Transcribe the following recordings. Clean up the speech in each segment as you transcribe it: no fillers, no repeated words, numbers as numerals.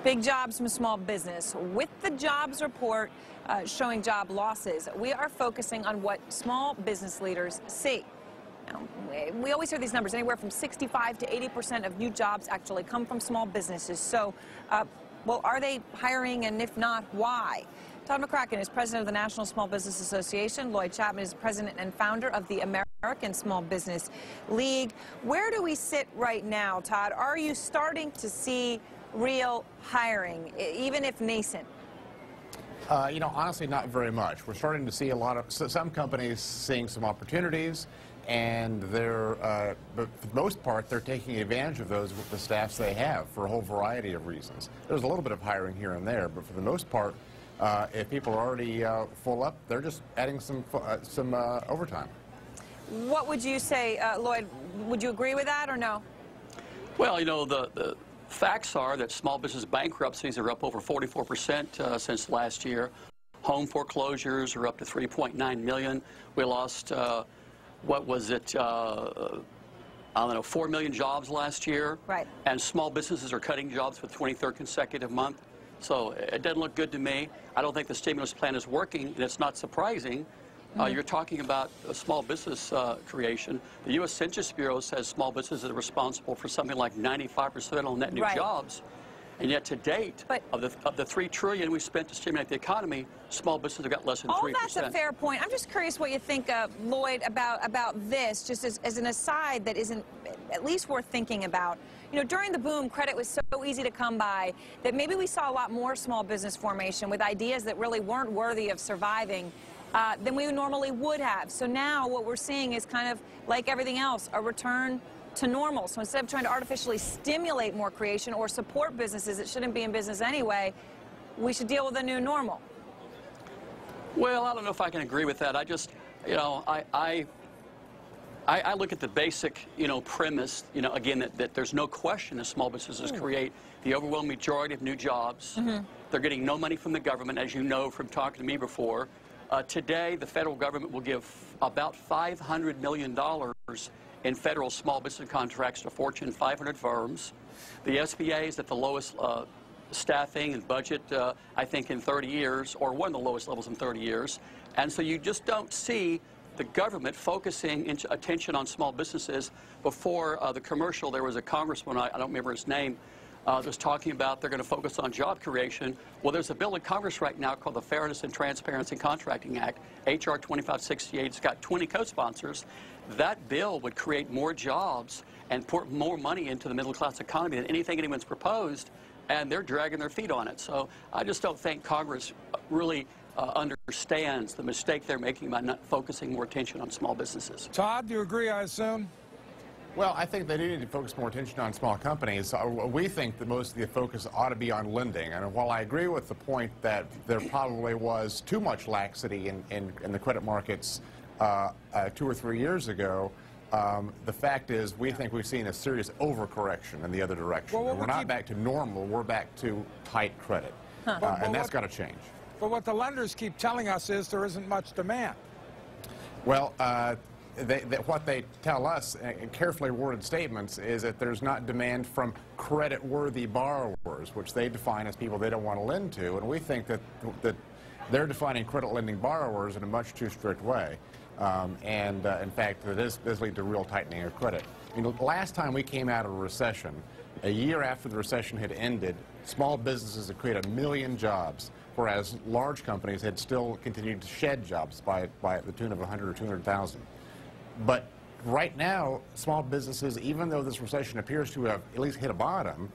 Big jobs from small business. With the jobs report showing job losses, we are focusing on what small business leaders see. Now, we always hear these numbers. Anywhere from 65 to 80% of new jobs actually come from small businesses. So, well, are they hiring, and if not, why? Todd McCracken is president of the National Small Business Association. Lloyd Chapman is president and founder of the American Small Business League. Where do we sit right now, Todd? Are you starting to see real hiring, even if nascent? You know, honestly, not very much. We're starting to see a lot of some companies seeing some opportunities, and but for the most part, they're taking advantage of those with the staffs they have for a whole variety of reasons. There's a little bit of hiring here and there, but for the most part, if people are already full up, they're just adding some overtime. What would you say, Lloyd? Would you agree with that or no? Well, you know, the facts are that small business bankruptcies are up over 44% since last year. Home foreclosures are up to 3.9 million. We lost, what was it, I don't know, 4 million jobs last year. Right. And small businesses are cutting jobs for the 23rd consecutive month. So it doesn't look good to me. I don't think the stimulus plan is working, and it's not surprising. You're talking about small business creation. The U.S. Census Bureau says small businesses are responsible for something like 95% of net new jobs. And yet to date, of the $3 trillion we spent to stimulate the economy, small businesses have got less than 3%. Oh, that's a fair point. I'm just curious what you think, Lloyd, about this, just as an aside that isn't at least worth thinking about. You know, during the boom, credit was so easy to come by that maybe we saw a lot more small business formation with ideas that really weren't worthy of surviving than we normally would have. So now what we're seeing is kind of like everything else, a return to normal. So instead of trying to artificially stimulate more creation or support businesses that shouldn't be in business anyway, we should deal with a new normal. Well, I don't know if I can agree with that. I just, you know, I look at the basic, you know, premise, you know, again, that there's no question that small businesses create the overwhelming majority of new jobs. They're getting no money from the government, as you know from talking to me before. Today, the federal government will give about $500 million in federal small business contracts to Fortune 500 firms. The SBA is at the lowest staffing and budget, I think, in 30 years, or one of the lowest levels in 30 years. And so you just don't see the government focusing attention on small businesses. Before the commercial, there was a congressman, I don't remember his name, that was talking about they're going to focus on job creation. Well, there's a bill in Congress right now called the Fairness and Transparency Contracting Act, H.R. 2568. It's got 20 co-sponsors. That bill would create more jobs and put more money into the middle-class economy than anything anyone's proposed, and they're dragging their feet on it. So I just don't think Congress really understands the mistake they're making by not focusing more attention on small businesses. Todd, do you agree, I assume? Well, I think they do need to focus more attention on small companies. We think that most of the focus ought to be on lending. And while I agree with the point that there probably was too much laxity in the credit markets 2 or 3 years ago, the fact is we think we've seen a serious overcorrection in the other direction. Well, we're not back to normal. We're back to tight credit. And that's got to change. But what the lenders keep telling us is there isn't much demand. Well, what they tell us in carefully worded statements is that there's not demand from credit-worthy borrowers, which they define as people they don't want to lend to. And we think that they're defining credit-lending borrowers in a much too strict way. In fact, it does lead to real tightening of credit. You know, last time we came out of a recession, a year after the recession had ended, small businesses had created 1 million jobs, whereas large companies had still continued to shed jobs by the tune of 100 or 200,000. But right now, small businesses, even though this recession appears to have at least hit a bottom,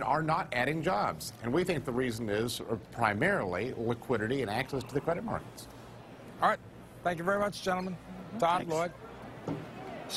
are not adding jobs. And we think the reason is primarily liquidity and access to the credit markets. All right. Thank you very much, gentlemen. Todd, Thanks. Lloyd.